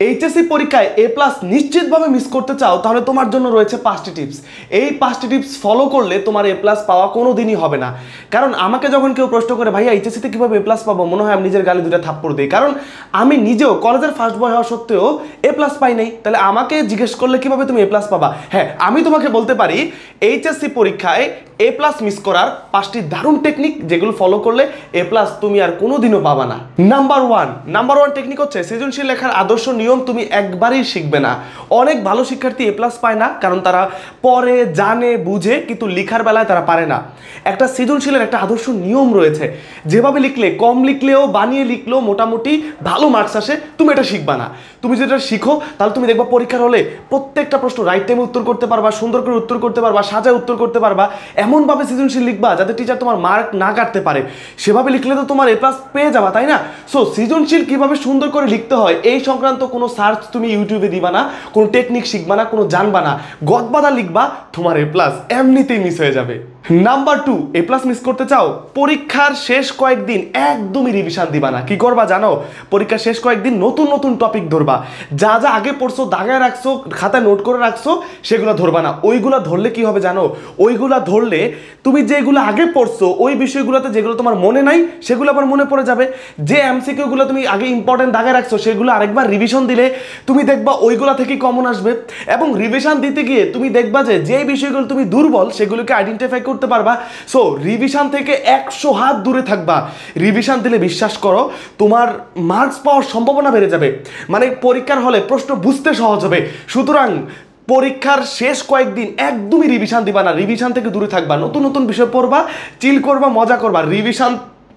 HSC পরীক্ষায় এ plus নিশ্চিতভাবে miss করতে চাও তাহলে তোমার জন্য রয়েছে 5টি টিপস। এই 5টি টিপস ফলো করলে তোমার এ প্লাস পাওয়া কোনো দিনই হবে না। কারণ আমাকে যখন কেউ প্রশ্ন করে ভাইয়া এইচএসসিতে কীভাবে এ প্লাস পাবো, মনে হয় আমি নিজের গালে দুটো থাপ্পড় দিই। কারণ আমি নিজেও কলেজের ফার্স্ট বয় হওয়া সত্ত্বেও এ প্লাস পাই নাই। তাহলে আমাকে জিজ্ঞেস করলে কীভাবে তুমি এ প্লাস পাবা? হ্যাঁ, আমি তোমাকে বলতে পারি এইচএসসি পরীক্ষায় এ প্লাস মিস করার 5টি দারুণ টেকনিক, যেগুলো ফলো করলে এ প্লাস তুমি আর কোনোদিনও পাবা না। নাম্বার ওয়ান টেকনিক হচ্ছে সৃজনশীল লেখার আদর্শ নিয়ম তুমি একবারই শিখবে না। অনেক ভালো শিক্ষার্থী এ প্লাস পায় না কারণ তারা পড়ে, জানে, বুঝে, কিন্তু লেখার বেলায় তারা পারে না। একটা সৃজনশীলের একটা আদর্শ নিয়ম রয়েছে, যেভাবে লিখলে, কম লিখলেও, বানিয়ে লিখলেও মোটামুটি ভালো মার্কস আসে, তুমি এটা শিখবা না। তুমি যেটা শিখো তাহলে তুমি দেখবা পরীক্ষার হলে প্রত্যেকটা প্রশ্ন রাইট টাইমে উত্তর করতে পারবা, সুন্দর করে উত্তর করতে পারবা, সাজায় উত্তর করতে পারবা। এমনভাবে সৃজনশীল লিখবা যাতে টিচার তোমার মার্ক না কাটতে পারে। সেভাবে লিখলে তো তোমার এ প্লাস পেয়ে যাবা, তাই না? সো সৃজনশীল কিভাবে সুন্দর করে লিখতে হয় এই সংক্রান্ত কোনো সার্চ তুমি ইউটিউবে দিবা না, কোনো টেকনিক শিখবা না, কোনো জানবা না, গদবাদা লিখবা, তোমার এ প্লাস এমনিতেই মিস হয়ে যাবে। নাম্বার 2, এ প্লাস মিস করতে চাও? পরীক্ষার শেষ কয়েকদিন একদমই রিভিশন দিবা না। কি করবা জানো? পরীক্ষার শেষ কয়েকদিন নতুন নতুন টপিক ধরবা। যা যা আগে পড়ছো, দাগায় রাখছো, খাতায় নোট করে রাখছো, সেগুলো ধরবা না। ওইগুলো ধরলে কি হবে জানো? ওইগুলো ধরলে তুমি যেগুলো আগে পড়ছো ওই বিষয়গুলোতে যেগুলো তোমার মনে নাই সেগুলো আবার মনে পড়ে যাবে। যে এমসিকিউগুলো তুমি আগে ইম্পর্টেন্ট দাগায় রাখছো সেগুলো আরেকবার রিভিশন দিলে তুমি দেখবা ওইগুলো থেকেই কমন আসবে। এবং রিভিশন দিতে গিয়ে তুমি দেখবা যে যে বিষয়গুলো তুমি দুর্বল সেগুলোকে আইডেন্টিফাই করতে পারবা। সো রিভিশন থেকে 100 হাত দূরে থাকবা। রিভিশন দিলে বিশ্বাস করো তোমার মার্কস পাওয়ার সম্ভাবনা বেড়ে যাবে। মানে পরীক্ষার হলে প্রশ্ন বুঝতে সহজ হবে। সুতরাং পরীক্ষার শেষ কয়েকদিন একদমই রিভিশন দিবা না, রিভিশন থেকে দূরে থাকবা। নতুন নতুন বিষয় পড়বা, চিল করবা, মজা করবা, রিভিশন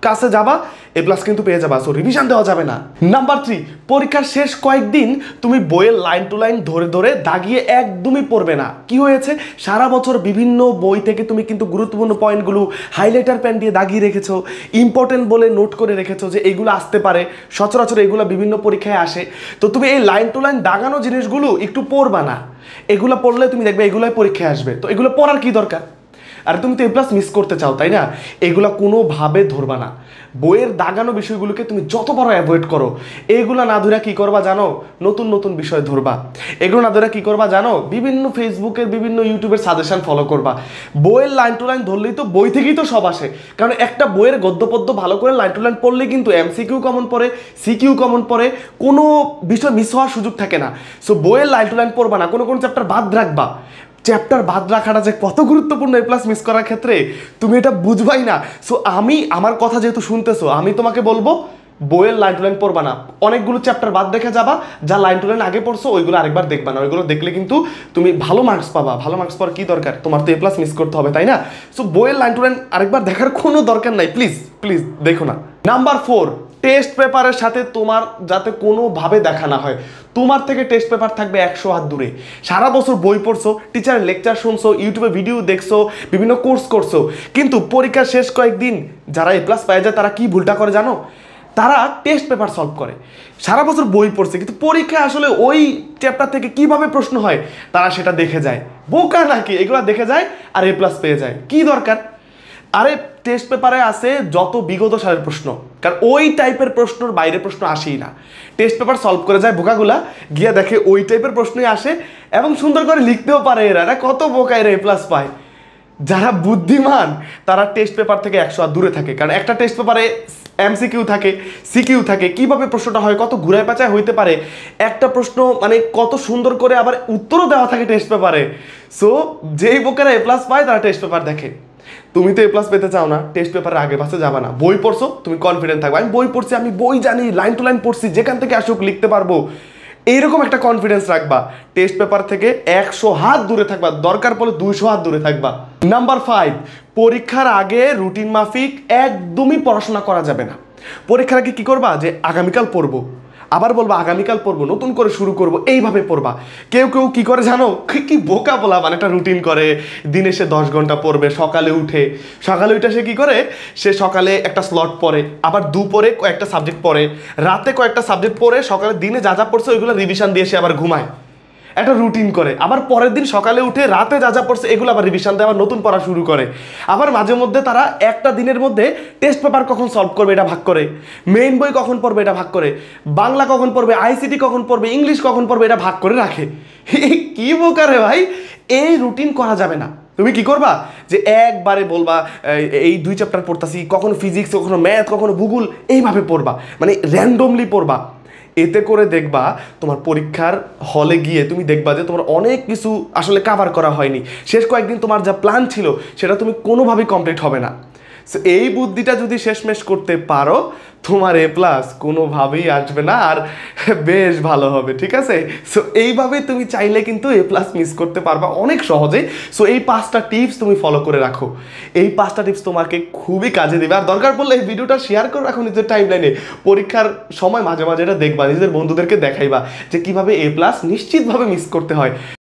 কাছে যাবা, এ প্লাস কিন্তু পেয়ে যাবা। সো রিভিশন দেওয়া যাবে না। নাম্বার 3, পরীক্ষার শেষ কয়েকদিন তুমি বইয়ের লাইন টু লাইন ধরে ধরে দাগিয়ে একদমই পড়বে না। কি হয়েছে? সারা বছর বিভিন্ন বই থেকে তুমি কিন্তু গুরুত্বপূর্ণ পয়েন্টগুলো হাইলাইটার পেন দিয়ে দাগিয়ে রেখেছো, ইম্পর্টেন্ট বলে নোট করে রেখেছো যে এইগুলো আসতে পারে, সচরাচর এগুলো বিভিন্ন পরীক্ষায় আসে। তো তুমি এই লাইন টু লাইন দাগানো জিনিসগুলো একটু পড়বা না। এগুলো পড়লে তুমি দেখবে এগুলোই পরীক্ষায় আসবে। তো এগুলো পড়ার কি দরকার? আর তুমি তো এ প্লাস মিস করতে চাও, তাই না? এগুলো কোনোভাবে ধরবা না। বইয়ের দাগানো বিষয়গুলোকে তুমি যত বড় অ্যাভয়েড করো। এগুলো না ধরে কি করবা জানো? নতুন নতুন বিষয় ধরবা। এগুলো না ধরে কি করবা জানো? বিভিন্ন ফেসবুকের, বিভিন্ন ইউটিউবের সাজেশন ফলো করবা। বইয়ের লাইন টু লাইন ধরলেই তো বই থেকেই তো সব আসে। কারণ একটা বইয়ের গদ্য পদ্য ভালো করে লাইন টু লাইন পড়লে কিন্তু এমসিকিউ কমন পড়ে, সিকিউ কমন পড়ে, কোনো বিষয় মিস হওয়ার সুযোগ থাকে না। সো বইয়ের লাইন টু লাইন পড়বা না, কোনো কোনো চ্যাপ্টার বাদ রাখবা। চ্যাপ্টার বাদ রাখাটা যে কত গুরুত্বপূর্ণ এ প্লাস মিস করার ক্ষেত্রে তুমি এটা বুঝবাই না। সো আমার কথা যেহেতু শুনতেছো, আমি তোমাকে বলবো বইয়ের লাইন টু লাইন পড়বা না। অনেকগুলো চ্যাপ্টার বাদ দেখে যাবা, যা লাইন টু লাইন আগে পড়ছো ওইগুলো আরেকবার দেখবা না। ওইগুলো দেখলে কিন্তু তুমি ভালো মার্কস পাবা। ভালো মার্কস পাওয়ার কি দরকার? তোমার তো এ প্লাস মিস করতে হবে, তাই না? সো বইয়ের লাইন টু লাইন আরেকবার দেখার কোনো দরকার নাই। প্লিজ প্লিজ দেখো না। নাম্বার 4, টেস্ট পেপারের সাথে তোমার যাতে কোনোভাবে দেখা না হয়। তোমার থেকে টেস্ট পেপার থাকবে 100 হাত দূরে। সারা বছর বই পড়ছো, টিচারের লেকচার শুনছো, ইউটিউবে ভিডিও দেখছো, বিভিন্ন কোর্স করছো, কিন্তু পরীক্ষার শেষ কয়েকদিন যারা এ প্লাস পায় যায় তারা কি ভুলটা করে জানো? তারা টেস্ট পেপার সলভ করে। সারা বছর বই পড়ছে কিন্তু পরীক্ষায় আসলে ওই চ্যাপ্টার থেকে কিভাবে প্রশ্ন হয় তারা সেটা দেখে যায়। বোকা নাকি? এগুলো দেখে যায় আর এ প্লাস পেয়ে যায়। কি দরকার? আরে টেস্ট পেপারে আছে যত বিগত সালের প্রশ্ন, কারণ ওই টাইপের প্রশ্নর বাইরে প্রশ্ন আসেই না। টেস্ট পেপার সলভ করে যায় বোকাগুলা, গিয়া দেখে ওই টাইপের প্রশ্নই আসে এবং সুন্দর করে লিখতেও পারে। এরা কত বোকা, এরা এ প্লাস পায়। যারা বুদ্ধিমান তারা টেস্ট পেপার থেকে 100 হাত দূরে থাকে। কারণ একটা টেস্ট পেপারে এমসিকিউ থাকে, সিকিউ থাকে, কিভাবে প্রশ্নটা হয়, কত ঘুরায় পেঁচায় হইতে পারে একটা প্রশ্ন, মানে কত সুন্দর করে আবার উত্তরও দেওয়া থাকে টেস্ট পেপারে। সো যেই বোকেরা এ প্লাস পায় তারা টেস্ট পেপার দেখে। তুমি তো এ প্লাস পেতে চাও না, টেস্ট পেপারের আগে পাশে যাবা না। বই পড়ছো, তুমি কনফিডেন্ট থাকবে, আমি বই পড়ছি, আমি বই জানি, লাইন টু লাইন পড়ছি, যেখান থেকে আসুক লিখতে পারবো, এইরকম একটা কনফিডেন্স রাখবা। টেস্ট পেপার থেকে 100 হাত দূরে থাকবা, দরকার পড়লে 200 হাত দূরে থাকবা। নাম্বার 5, পরীক্ষার আগে রুটিন মাফিক একদমই পড়াশোনা করা যাবে না। পরীক্ষার আগে কি করবা? যে আগামীকাল পড়বো, আবার বলবো আগামীকাল পড়বো, নতুন করে শুরু করবো, এইভাবে পড়বা। কেউ কেউ কি করে জানো? কি বোকা বলা, মানে একটা রুটিন করে দিনে সে 10 ঘন্টা পড়বে। সকালে উঠে সে কি করে? সে সকালে একটা স্লট পড়ে, আবার দুপুরে কয়েকটা সাবজেক্ট পড়ে, রাতে কয়েকটা সাবজেক্ট পড়ে, সকালে দিনে যা যা পড়ছে ওইগুলো রিভিশন দিয়ে সে আবার ঘুমায়। একটা রুটিন করে, আবার পরের দিন সকালে উঠে রাতে যা যা পড়ছে এগুলো আবার রিভিশন দেয়, আবার নতুন পড়া শুরু করে। আবার মাঝে মধ্যে তারা একটা দিনের মধ্যে টেস্ট পেপার কখন সলভ করবে এটা ভাগ করে, মেইন বই কখন পড়বে এটা ভাগ করে, বাংলা কখন পড়বে, আইসিটি কখন পড়বে, ইংলিশ কখন পড়বে এটা ভাগ করে রাখে। কি বোকা রে ভাই, এই রুটিন করা যাবে না। তুমি কি করবা যে একবারে বলবা এই 2 চ্যাপ্টার পড়তাছি, কখনো ফিজিক্স, কখনো ম্যাথ, কখনো ভূগোল, এইভাবে পড়বা, মানে র্যান্ডমলি পড়বা। এতে করে দেখবা তোমার পরীক্ষার হলে গিয়ে তুমি দেখবা যে তোমার অনেক কিছু আসলে কাভার করা হয়নি, শেষ কয়েকদিন তোমার যা প্ল্যান ছিল সেটা তুমি কোনোভাবেই কমপ্লিট হবে না। সো এই বুদ্ধিটা যদি শেষমেশ করতে পারো, তোমার এ প্লাস কোনোভাবেই আসবে না, আর বেশ ভালো হবে, ঠিক আছে? সো এইভাবে তুমি চাইলে কিন্তু এ প্লাস মিস করতে পারবা অনেক সহজে। সো এই 5টা টিপস তুমি ফলো করে রাখো, এই 5টা টিপস তোমাকে খুবই কাজে দেবে। আর দরকার পড়লে এই ভিডিওটা শেয়ার করে রাখো নিজের টাইমলাইনে, পরীক্ষার সময় মাঝে মাঝে এটা দেখবা, নিজের বন্ধুদেরকে দেখাইবা যে কিভাবে এ প্লাস নিশ্চিতভাবে মিস করতে হয়।